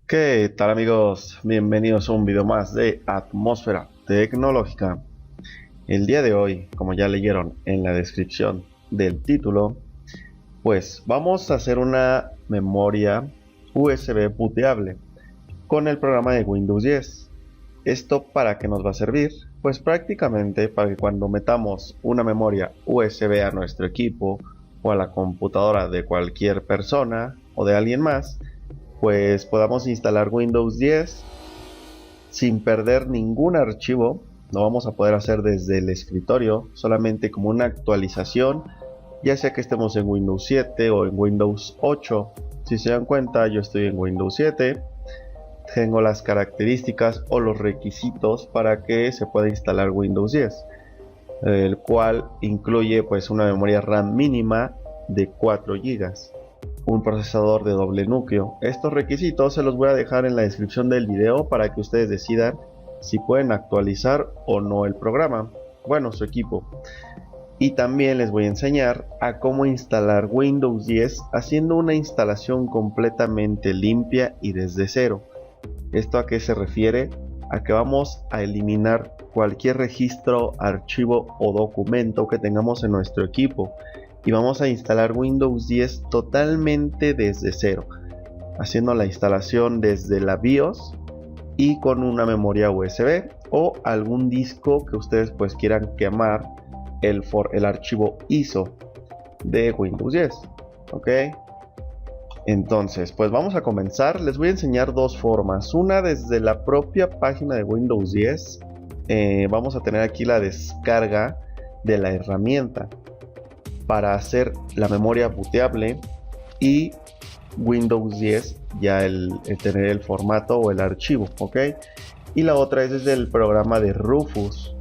¿Qué tal amigos? Bienvenidos a un video más de Atmósfera Tecnológica. El día de hoy, como ya leyeron en la descripción del título, pues vamos a hacer una memoria USB booteable con el programa de Windows 10. ¿Esto para qué nos va a servir? Pues prácticamente para que cuando metamos una memoria USB a nuestro equipo o a la computadora de cualquier persona o de alguien más, pues podamos instalar Windows 10 sin perder ningún archivo. Lo vamos a poder hacer desde el escritorio, solamente como una actualización, ya sea que estemos en Windows 7 o en Windows 8. Si se dan cuenta, yo estoy en Windows 7. Tengo las características o los requisitos para que se pueda instalar Windows 10, el cual incluye pues una memoria RAM mínima de 4 GB, un procesador de doble núcleo. Estos requisitos se los voy a dejar en la descripción del video para que ustedes decidan si pueden actualizar o no el programa, bueno, su equipo. Y también les voy a enseñar a cómo instalar Windows 10 haciendo una instalación completamente limpia y desde cero. ¿Esto a qué se refiere? A que vamos a eliminar cualquier registro, archivo o documento que tengamos en nuestro equipo y vamos a instalar Windows 10 totalmente desde cero, haciendo la instalación desde la BIOS y con una memoria USB o algún disco que ustedes pues quieran quemar el archivo ISO de Windows 10. ¿Ok? Entonces, pues vamos a comenzar. Les voy a enseñar dos formas. Una desde la propia página de Windows 10. Vamos a tener aquí la descarga de la herramienta para hacer la memoria booteable y Windows 10 ya el tener el formato o el archivo, ¿ok? Y la otra es desde el programa de Rufus.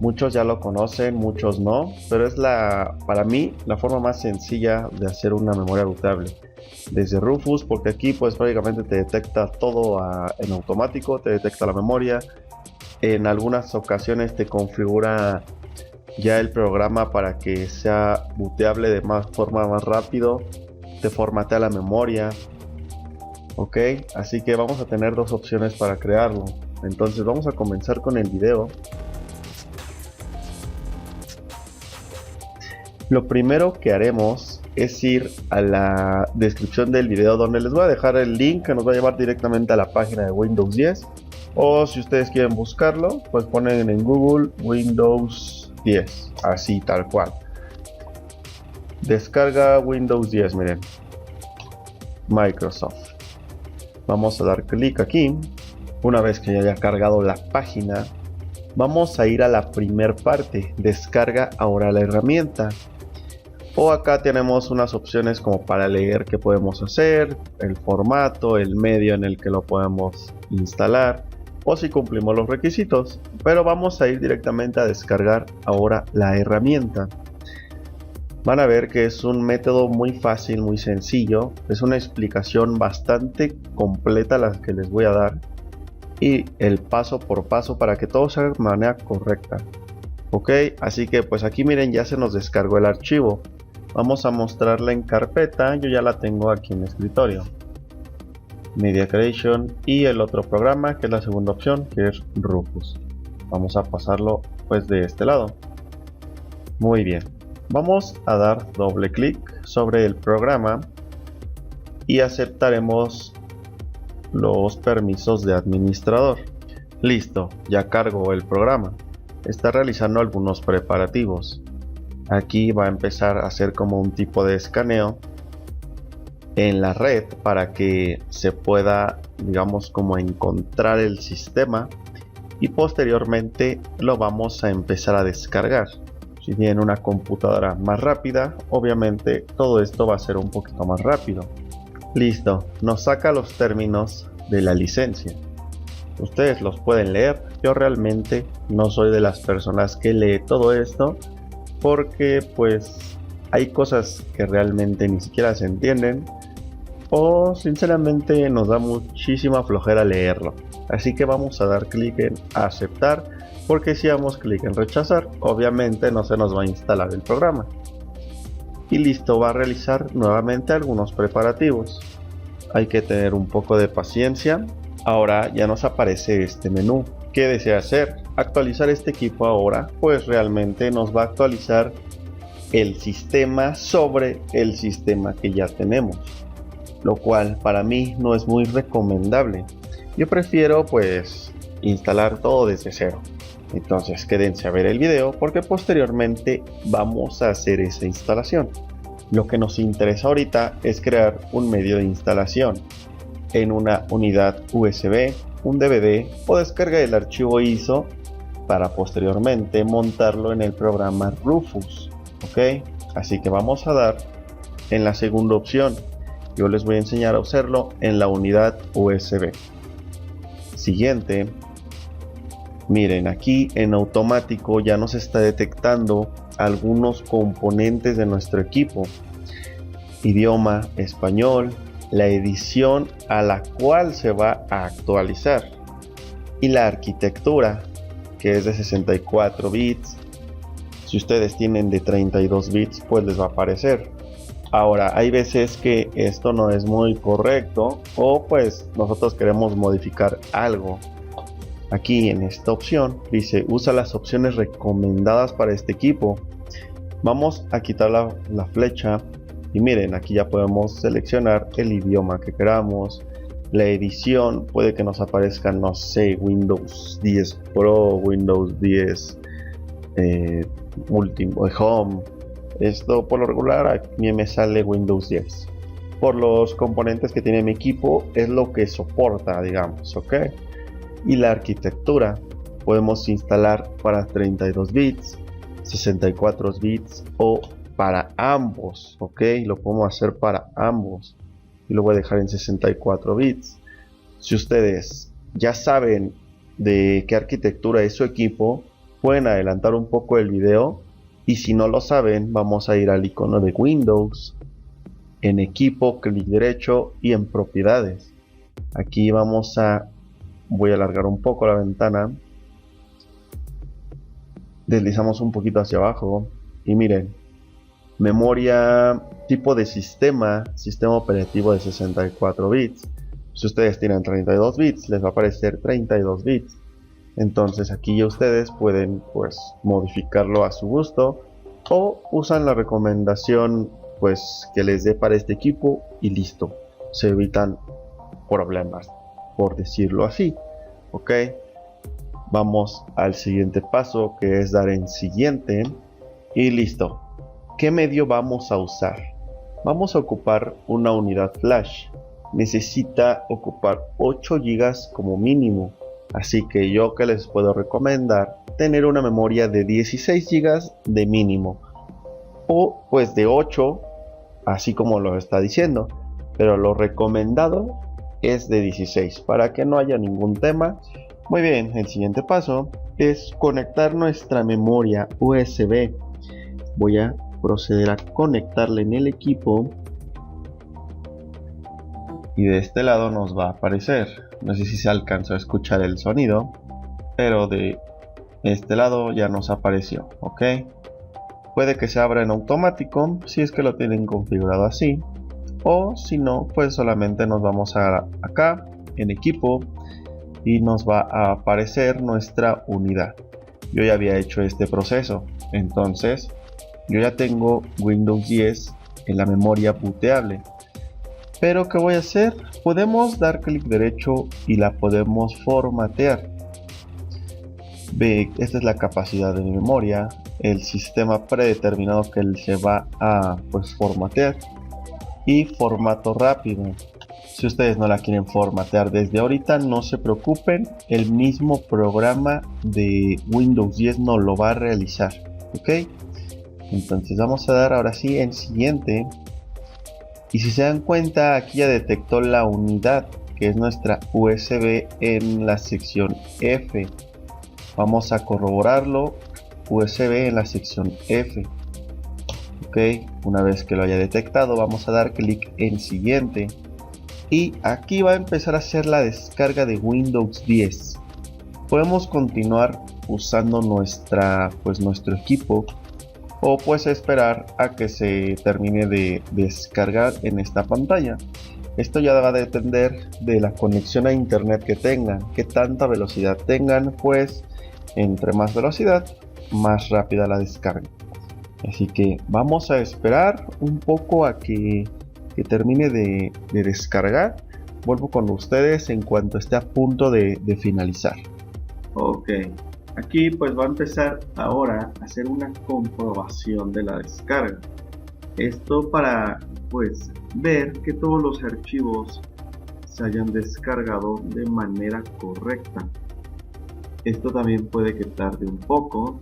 Muchos ya lo conocen, muchos no, pero es para mí la forma más sencilla de hacer una memoria bootable desde Rufus, porque aquí pues prácticamente te detecta todo en automático, te detecta la memoria. En algunas ocasiones te configura ya el programa para que sea booteable de forma más rápido, te formatea la memoria. Ok, así que vamos a tener dos opciones para crearlo. Entonces vamos a comenzar con el video. Lo primero que haremos es ir a la descripción del video, donde les voy a dejar el link que nos va a llevar directamente a la página de Windows 10, o si ustedes quieren buscarlo pues ponen en Google Windows 10, así tal cual. Descarga Windows 10, miren, Microsoft. Vamos a dar clic aquí. Una vez que ya haya cargado la página, vamos a ir a la primer parte, descarga ahora la herramienta. O acá tenemos unas opciones como para leer qué podemos hacer, el formato, el medio en el que lo podemos instalar, o si cumplimos los requisitos. Pero vamos a ir directamente a descargar ahora la herramienta. Van a ver que es un método muy fácil, muy sencillo. Es una explicación bastante completa la que les voy a dar, y el paso por paso para que todo se haga de manera correcta. Ok, así que pues aquí miren, ya se nos descargó el archivo. Vamos a mostrarla en carpeta. Yo ya la tengo aquí en el escritorio, Media Creation, y el otro programa que es la segunda opción, que es Rufus. Vamos a pasarlo pues de este lado. Muy bien, vamos a dar doble clic sobre el programa y aceptaremos los permisos de administrador. Listo, ya cargó el programa. Está realizando algunos preparativos. Aquí va a empezar a hacer como un tipo de escaneo en la red para que se pueda, digamos, como encontrar el sistema, y posteriormente lo vamos a empezar a descargar. Si tienen una computadora más rápida, obviamente todo esto va a ser un poquito más rápido. Listo, nos saca los términos de la licencia. Ustedes los pueden leer. Yo realmente no soy de las personas que lee todo esto, porque pues hay cosas que realmente ni siquiera se entienden, o sinceramente nos da muchísima flojera leerlo. Así que vamos a dar clic en aceptar, porque si damos clic en rechazar, obviamente no se nos va a instalar el programa. Y listo, va a realizar nuevamente algunos preparativos. hay que tener un poco de paciencia. Ahora ya nos aparece este menú. ¿Qué desea hacer? Actualizar este equipo ahora, pues realmente nos va a actualizar el sistema sobre el sistema que ya tenemos, lo cual para mí no es muy recomendable. Yo prefiero pues instalar todo desde cero. Entonces quédense a ver el video porque posteriormente vamos a hacer esa instalación. Lo que nos interesa ahorita es crear un medio de instalación en una unidad USB, un DVD o descarga el archivo ISO para posteriormente montarlo en el programa Rufus. Ok, así que vamos a dar en la segunda opción. Yo les voy a enseñar a usarlo en la unidad USB. Siguiente. Miren, aquí en automático ya nos está detectando algunos componentes de nuestro equipo. Idioma español, la edición a la cual se va a actualizar y la arquitectura, que es de 64 bits. Si ustedes tienen de 32 bits, pues les va a aparecer. Ahora, hay veces que esto no es muy correcto o pues nosotros queremos modificar algo. Aquí en esta opción dice usa las opciones recomendadas para este equipo. Vamos a quitar la flecha y miren, aquí ya podemos seleccionar el idioma que queramos. La edición puede que nos aparezca, no sé, Windows 10 Pro, Windows 10 Ultimate, Home. Esto por lo regular a mí me sale Windows 10. Por los componentes que tiene mi equipo es lo que soporta, digamos, ¿ok? Y la arquitectura podemos instalar para 32 bits, 64 bits o para ambos, ok, lo podemos hacer para ambos y lo voy a dejar en 64 bits. Si ustedes ya saben de qué arquitectura es su equipo, pueden adelantar un poco el video, y si no lo saben, vamos a ir al icono de Windows, en equipo, clic derecho y en propiedades. Aquí voy a alargar un poco la ventana, deslizamos un poquito hacia abajo y miren, memoria tipo de sistema operativo de 64 bits. Si ustedes tienen 32 bits, les va a aparecer 32 bits. Entonces aquí ya ustedes pueden pues modificarlo a su gusto o usan la recomendación pues que les dé para este equipo y listo, se evitan problemas, por decirlo así. Ok, vamos al siguiente paso, que es dar en siguiente y listo. ¿Qué medio vamos a usar? Vamos a ocupar una unidad flash. Necesita ocupar 8 GB como mínimo, así que yo que les puedo recomendar tener una memoria de 16 GB de mínimo, o pues de 8, así como lo está diciendo, pero lo recomendado es de 16 para que no haya ningún tema. Muy bien, el siguiente paso es conectar nuestra memoria USB. Voy a proceder a conectarla en el equipo y de este lado nos va a aparecer, no sé si se alcanzó a escuchar el sonido, pero de este lado ya nos apareció. Ok, puede que se abra en automático si es que lo tienen configurado así, o si no, pues solamente nos vamos a acá en equipo y nos va a aparecer nuestra unidad. Yo ya había hecho este proceso, entonces yo ya tengo Windows 10 en la memoria booteable. Pero ¿qué voy a hacer? Podemos dar clic derecho y la podemos formatear. Ve, esta es la capacidad de mi memoria, el sistema predeterminado que se va a pues formatear, y formato rápido. Si ustedes no la quieren formatear desde ahorita, no se preocupen, el mismo programa de Windows 10 no lo va a realizar. Ok, entonces vamos a dar ahora sí en siguiente. Y si se dan cuenta, aquí ya detectó la unidad, que es nuestra USB, en la sección F. Vamos a corroborarlo, USB en la sección F. Ok, una vez que lo haya detectado, vamos a dar clic en siguiente. Y aquí va a empezar a hacer la descarga de Windows 10. Podemos continuar usando nuestro equipo, o pues esperar a que se termine de descargar en esta pantalla. Esto ya va a depender de la conexión a internet que tengan, qué tanta velocidad tengan, pues entre más velocidad, más rápida la descarga. Así que vamos a esperar un poco a que termine de descargar. Vuelvo con ustedes en cuanto esté a punto de finalizar. Ok, aquí pues va a empezar ahora a hacer una comprobación de la descarga. Esto para pues ver que todos los archivos se hayan descargado de manera correcta. Esto también puede que tarde un poco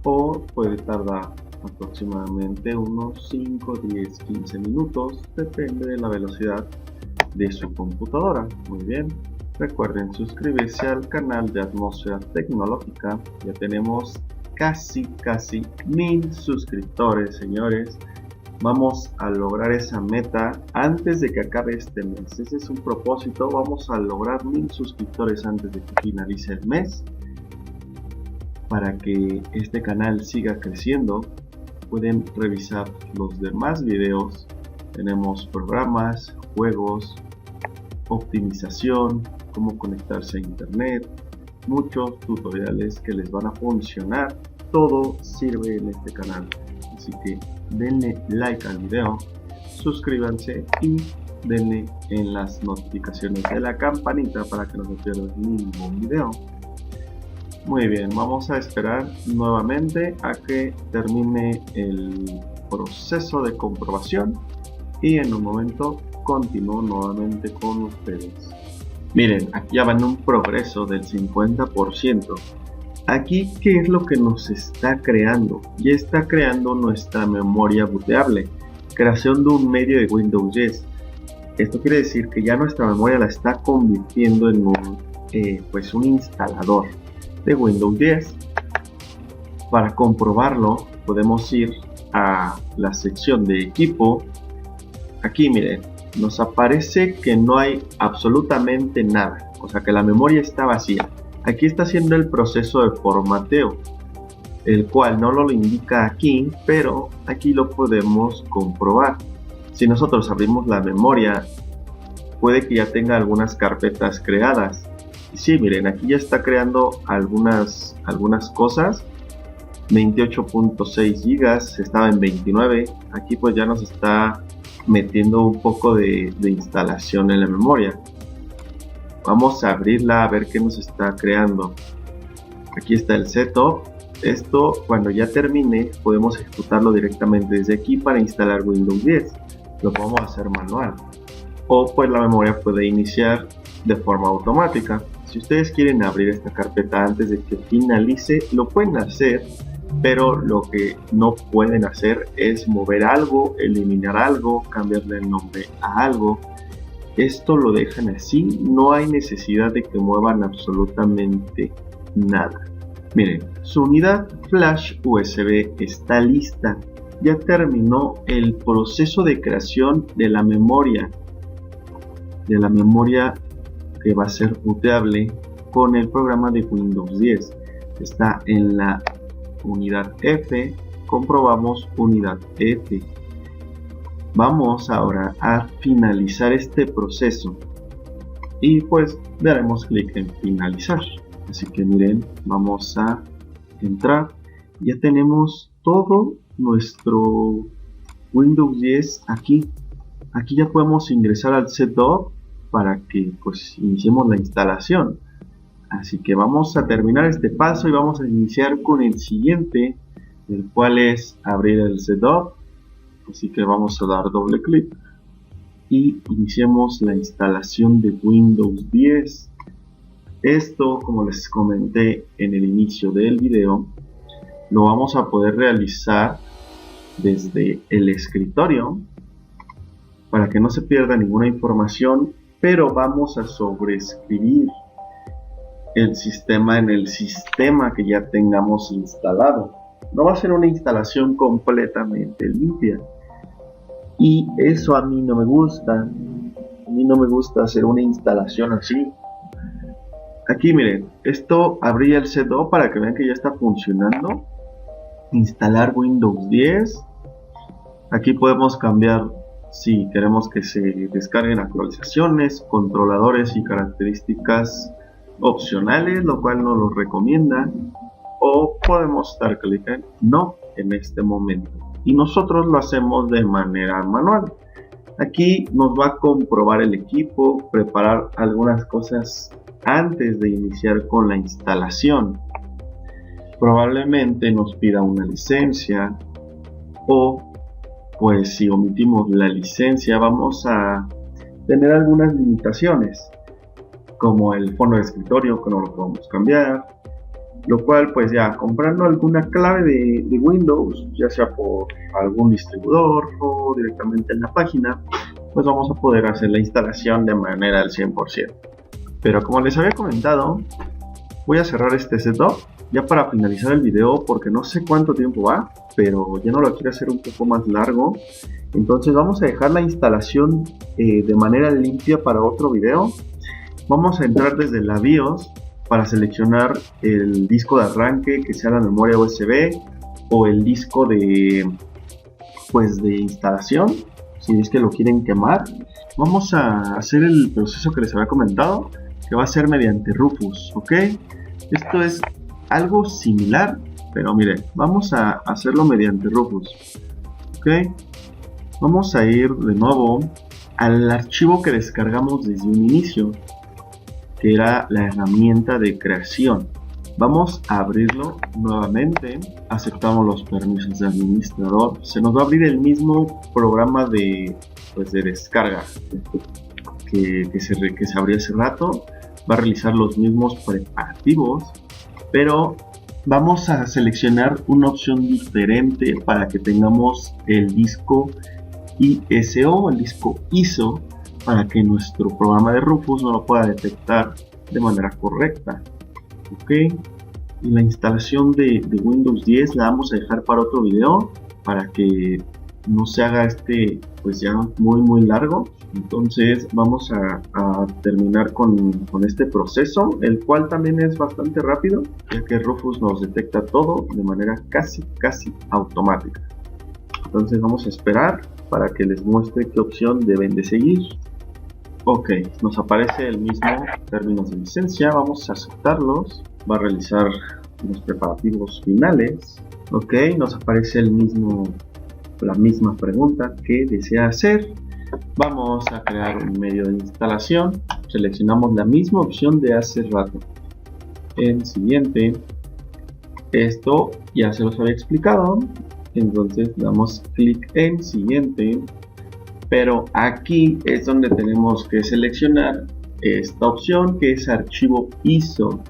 o puede tardar aproximadamente unos 5, 10, 15 minutos, depende de la velocidad de su computadora. Muy bien, recuerden suscribirse al canal de Atmósfera Tecnológica. Ya tenemos casi 1000 suscriptores, señores. Vamos a lograr esa meta antes de que acabe este mes. Ese es un propósito. Vamos a lograr 1000 suscriptores antes de que finalice el mes. Para que este canal siga creciendo, pueden revisar los demás videos. Tenemos programas, juegos, optimización, cómo conectarse a internet, muchos tutoriales que les van a funcionar. Todo sirve en este canal. Así que denle like al video, suscríbanse y denle en las notificaciones de la campanita para que no se pierdan ningún video. Muy bien, vamos a esperar nuevamente a que termine el proceso de comprobación y en un momento continúo nuevamente con ustedes. Miren, aquí ya van un progreso del 50%. Aquí, ¿qué es lo que nos está creando? Ya está creando nuestra memoria booteable, creación de un medio de Windows 10. Esto quiere decir que ya nuestra memoria la está convirtiendo en un instalador de Windows 10. Para comprobarlo, podemos ir a la sección de equipo. Aquí miren, nos aparece que no hay absolutamente nada, o sea que la memoria está vacía. Aquí está haciendo el proceso de formateo, el cual no lo indica aquí, pero aquí lo podemos comprobar. Si nosotros abrimos la memoria, puede que ya tenga algunas carpetas creadas. Sí, miren, aquí ya está creando algunas cosas. 28.6 GB, estaba en 29. Aquí pues ya nos está metiendo un poco de instalación en la memoria. Vamos a abrirla a ver qué nos está creando. Aquí está el setup. Esto, cuando ya termine, podemos ejecutarlo directamente desde aquí para instalar Windows 10. Lo podemos hacer manual, o pues la memoria puede iniciar de forma automática. Si ustedes quieren abrir esta carpeta antes de que finalice, lo pueden hacer, pero lo que no pueden hacer es mover algo, eliminar algo, cambiarle el nombre a algo. Esto lo dejan así, no hay necesidad de que muevan absolutamente nada. Miren, su unidad flash USB está lista. Ya terminó el proceso de creación de la memoria que va a ser booteable con el programa de Windows 10. Está en la unidad F, comprobamos unidad F. Vamos ahora a finalizar este proceso y pues daremos clic en finalizar. Así que miren, vamos a entrar. Ya tenemos todo nuestro Windows 10 aquí. Aquí ya podemos ingresar al setup para que pues iniciemos la instalación. Así que vamos a terminar este paso y vamos a iniciar con el siguiente, el cual es abrir el setup. Así que vamos a dar doble clic y iniciemos la instalación de Windows 10. Esto, como les comenté en el inicio del video, lo vamos a poder realizar desde el escritorio para que no se pierda ninguna información, pero vamos a sobreescribir el sistema en el sistema que ya tengamos instalado. No va a ser una instalación completamente limpia, y eso a mí no me gusta. A mí no me gusta hacer una instalación así. Aquí miren, esto abría el setup para que vean que ya está funcionando. Instalar Windows 10. Aquí podemos cambiar si queremos que se descarguen actualizaciones, controladores y características opcionales, lo cual nos lo recomienda, o podemos dar clic en no en este momento y nosotros lo hacemos de manera manual. Aquí nos va a comprobar el equipo, preparar algunas cosas antes de iniciar con la instalación. Probablemente nos pida una licencia, o pues si omitimos la licencia vamos a tener algunas limitaciones, como el fondo de escritorio que no lo podemos cambiar, lo cual pues ya comprando alguna clave de Windows, ya sea por algún distribuidor o directamente en la página, pues vamos a poder hacer la instalación de manera al 100%. Pero como les había comentado, voy a cerrar este setup ya para finalizar el video, porque no sé cuánto tiempo va, pero ya no lo quiero hacer un poco más largo. Entonces vamos a dejar la instalación de manera limpia para otro video. Vamos a entrar desde la BIOS para seleccionar el disco de arranque, que sea la memoria USB o el disco de instalación, si es que lo quieren quemar. Vamos a hacer el proceso que les había comentado, que va a ser mediante Rufus, ¿ok? Esto es algo similar, pero miren, vamos a hacerlo mediante Rufus, ¿ok? Vamos a ir de nuevo al archivo que descargamos desde un inicio, que era la herramienta de creación. Vamos a abrirlo nuevamente, aceptamos los permisos de administrador, se nos va a abrir el mismo programa de descarga que se abrió hace rato. Va a realizar los mismos preparativos, pero vamos a seleccionar una opción diferente para que tengamos el disco ISO, el disco ISO, para que nuestro programa de Rufus no lo pueda detectar de manera correcta. Ok, y la instalación de Windows 10 la vamos a dejar para otro video, para que no se haga pues ya muy largo. Entonces vamos a terminar con este proceso, el cual también es bastante rápido, ya que Rufus nos detecta todo de manera casi automática. Entonces vamos a esperar para que les muestre qué opción deben de seguir. Ok, nos aparece el mismo términos de licencia, vamos a aceptarlos. Va a realizar los preparativos finales. Ok, nos aparece la misma pregunta que desea hacer. Vamos a crear un medio de instalación. Seleccionamos la misma opción de hace rato. En siguiente, esto ya se los había explicado. Entonces damos clic en siguiente. Pero aquí es donde tenemos que seleccionar esta opción, que es archivo ISO.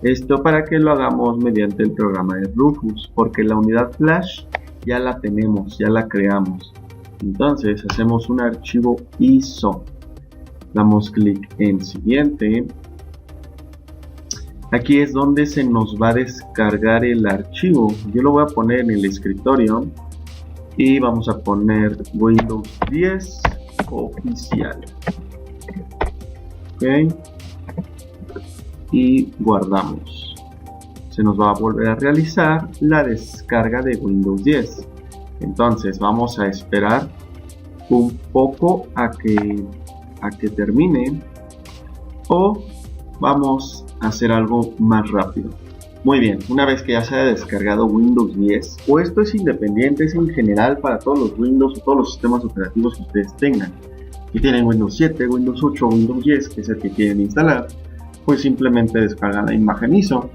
Esto para que lo hagamos mediante el programa de Rufus, porque la unidad flash ya la tenemos, ya la creamos. Entonces hacemos un archivo ISO, damos clic en siguiente. Aquí es donde se nos va a descargar el archivo. Yo lo voy a poner en el escritorio y vamos a poner Windows 10 oficial. Ok, y guardamos. Se nos va a volver a realizar la descarga de Windows 10. Entonces vamos a esperar un poco a que termine, o vamos a hacer algo más rápido. Muy bien, una vez que ya se haya descargado Windows 10, o esto es independiente, es en general para todos los Windows o todos los sistemas operativos que ustedes tengan. Si tienen Windows 7, Windows 8 o Windows 10, que es el que quieren instalar, pues simplemente descargan la imagen ISO.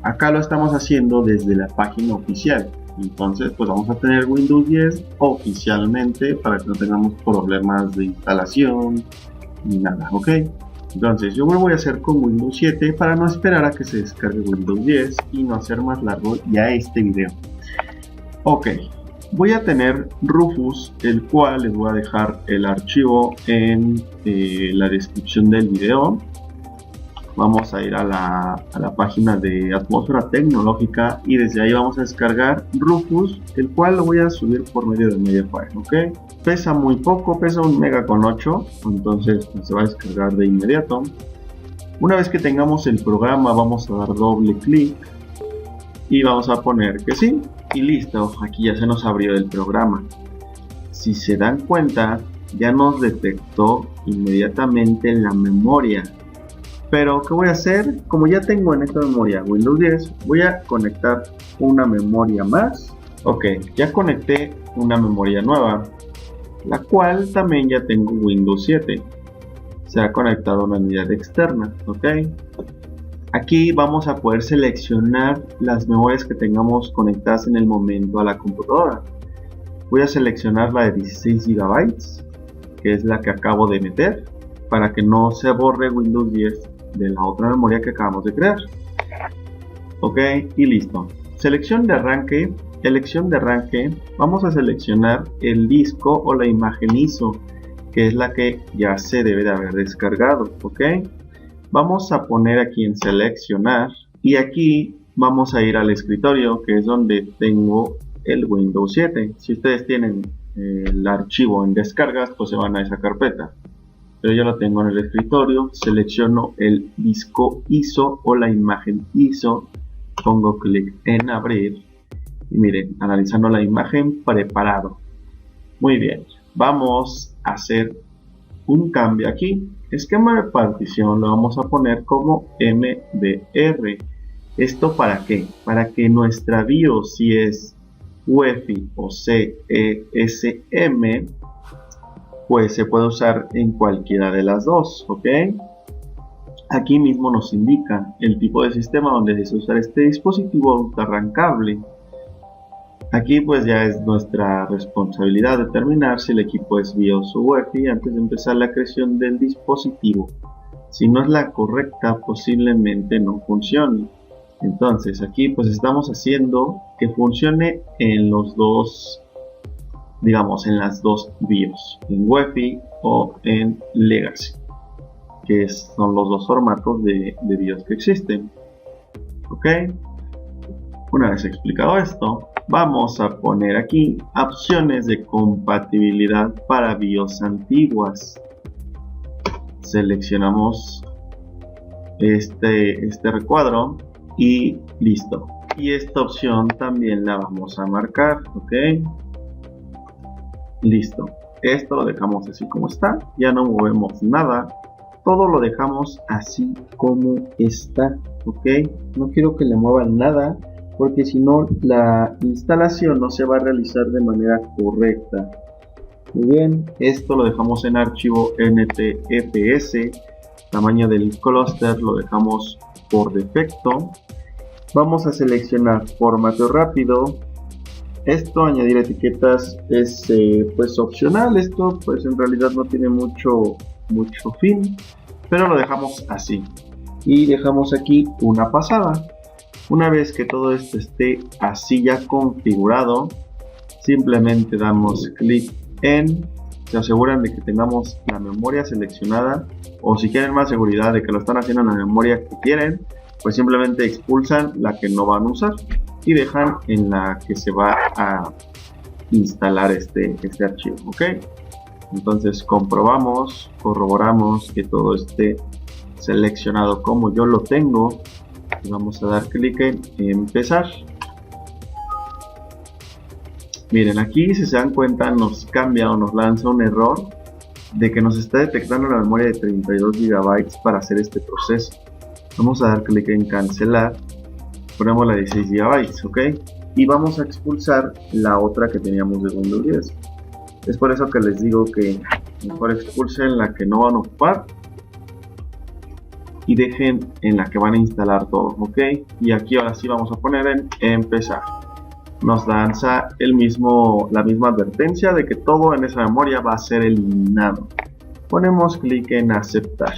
Acá lo estamos haciendo desde la página oficial. Entonces pues vamos a tener Windows 10 oficialmente para que no tengamos problemas de instalación ni nada, ok. Entonces yo lo voy a hacer con Windows 7 para no esperar a que se descargue Windows 10 y no hacer más largo ya este video. Ok, voy a tener Rufus, el cual les voy a dejar el archivo en la descripción del video. Vamos a ir a la página de Atmósfera Tecnológica y desde ahí vamos a descargar Rufus, el cual lo voy a subir por medio de Mediafire, ¿ok? Pesa muy poco, pesa 1,8 MB, entonces se va a descargar de inmediato. Una vez que tengamos el programa vamos a dar doble clic y vamos a poner que sí y listo, aquí ya se nos abrió el programa. si se dan cuenta, ya nos detectó inmediatamente la memoria. Pero ¿qué voy a hacer? Como ya tengo en esta memoria Windows 10, voy a conectar una memoria más. Ok, ya conecté una memoria nueva, la cual también ya tengo Windows 7. Se ha conectado a una unidad externa. Ok, aquí vamos a poder seleccionar las memorias que tengamos conectadas en el momento a la computadora. Voy a seleccionar la de 16 GB, que es la que acabo de meter, para que no se borre Windows 10 de la otra memoria que acabamos de crear. Ok, y listo. Selección de arranque. Elección de arranque. Vamos a seleccionar el disco o la imagen ISO, que es la que ya se debe de haber descargado. Ok, vamos a poner aquí en seleccionar, y aquí vamos a ir al escritorio, que es donde tengo el Windows 7. Si ustedes tienen el archivo en descargas, pues se van a esa carpeta. Pero yo lo tengo en el escritorio. Selecciono el disco ISO o la imagen ISO, pongo clic en abrir y miren, analizando la imagen, preparado. Muy bien, vamos a hacer un cambio aquí. Esquema de partición lo vamos a poner como MBR. ¿Esto para qué? Para que nuestra BIOS, si es UEFI o CESM, pues se puede usar en cualquiera de las dos. Ok, aquí mismo nos indica el tipo de sistema donde desea usar este dispositivo autoarrancable. Aquí pues ya es nuestra responsabilidad determinar si el equipo es BIOS o UEFI antes de empezar la creación del dispositivo. Si no es la correcta, posiblemente no funcione. Entonces aquí pues estamos haciendo que funcione en los dos, digamos, en las dos BIOS, en UEFI o en Legacy, que son los dos formatos de BIOS que existen. Ok, una vez explicado esto, vamos a poner aquí opciones de compatibilidad para BIOS antiguas. Seleccionamos este recuadro y listo. Y esta opción también la vamos a marcar. Ok, listo. Esto lo dejamos así como está, ya no movemos nada, todo lo dejamos así como está. Ok, no quiero que le muevan nada, porque si no la instalación no se va a realizar de manera correcta. Muy bien, esto lo dejamos en archivo NTFS, tamaño del clúster lo dejamos por defecto. Vamos a seleccionar formato rápido. Esto, añadir etiquetas, es pues opcional. Esto pues en realidad no tiene mucho fin, pero lo dejamos así y dejamos aquí una pasada. Una vez que todo esto esté así ya configurado, simplemente damos clic en, se aseguran de que tengamos la memoria seleccionada, o si quieren más seguridad de que lo están haciendo en la memoria que quieren, pues simplemente expulsan la que no van a usar y dejan en la que se va a instalar este archivo. Ok, entonces comprobamos, corroboramos que todo esté seleccionado como yo lo tengo. Vamos a dar clic en empezar. Miren, aquí si se dan cuenta nos cambia o nos lanza un error de que nos está detectando la memoria de 32 GB para hacer este proceso. Vamos a dar clic en cancelar, ponemos la de 16 GB, ok, y vamos a expulsar la otra que teníamos de Windows 10. Es por eso que les digo que mejor expulsen la que no van a ocupar y dejen en la que van a instalar todo. Ok, y aquí ahora sí vamos a poner en empezar. Nos lanza la misma advertencia de que todo en esa memoria va a ser eliminado. Ponemos clic en aceptar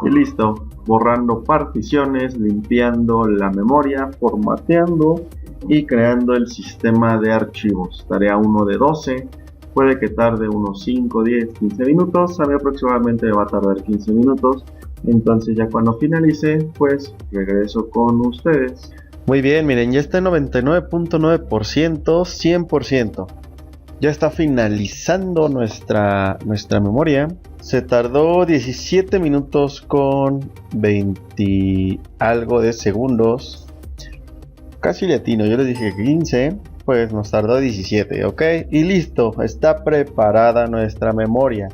y listo, borrando particiones, limpiando la memoria, formateando y creando el sistema de archivos. Tarea 1 de 12. Puede que tarde unos 5, 10, 15 minutos. A mí aproximadamente va a tardar 15 minutos. Entonces ya cuando finalice, pues regreso con ustedes. Muy bien, miren, ya está en 99.9%, 100%. Ya está finalizando nuestra memoria. Se tardó 17 minutos con 20 algo de segundos. Casi latino, yo les dije 15. pues nos tardó 17, ¿ok? Y listo, está preparada nuestra memoria.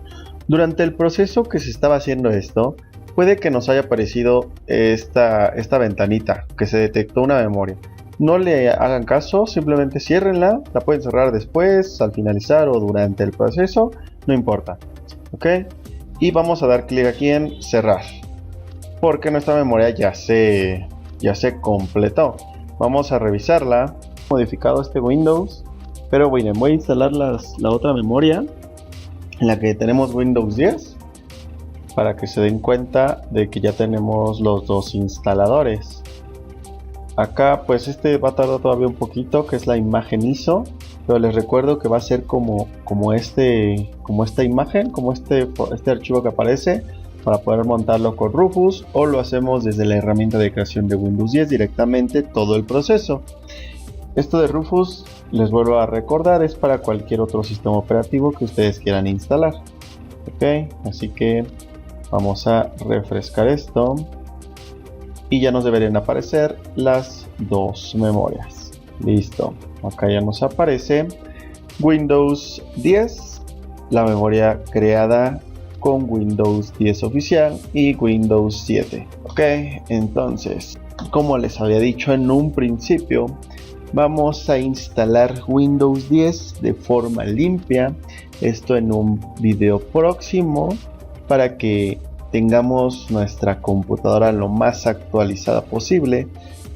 Durante el proceso que se estaba haciendo esto, puede que nos haya aparecido esta ventanita que se detectó una memoria. No le hagan caso, simplemente ciérrenla, la pueden cerrar después, al finalizar o durante el proceso, no importa, ¿ok? Y vamos a dar clic aquí en cerrar, porque nuestra memoria ya se completó. Vamos a revisarla. Modificado este Windows, pero bueno, voy a instalar la otra memoria en la que tenemos Windows 10 para que se den cuenta de que ya tenemos los dos instaladores. Acá pues este va a tardar todavía un poquito, que es la imagen ISO, pero les recuerdo que va a ser como esta imagen, como este archivo que aparece, para poder montarlo con Rufus, o lo hacemos desde la herramienta de creación de Windows 10 directamente todo el proceso. Esto de Rufus, les vuelvo a recordar, es para cualquier otro sistema operativo que ustedes quieran instalar. Ok, así que vamos a refrescar esto y ya nos deberían aparecer las dos memorias. Listo, acá ya nos aparece Windows 10, la memoria creada con Windows 10 oficial y Windows 7. Ok, entonces, como les había dicho en un principio, vamos a instalar Windows 10 de forma limpia, esto en un video próximo, para que tengamos nuestra computadora lo más actualizada posible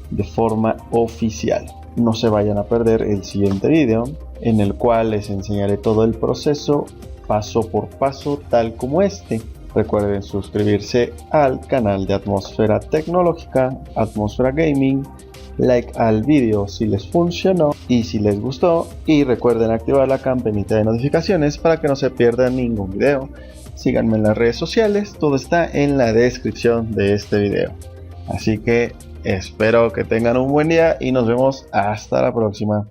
de forma oficial. No se vayan a perder el siguiente video, en el cual les enseñaré todo el proceso paso por paso, tal como este. Recuerden suscribirse al canal de Atmósfera Tecnológica, Atmósfera Gaming, like al vídeo si les funcionó y si les gustó, y recuerden activar la campanita de notificaciones para que no se pierdan ningún video. Síganme en las redes sociales, todo está en la descripción de este video. Así que espero que tengan un buen día y nos vemos hasta la próxima.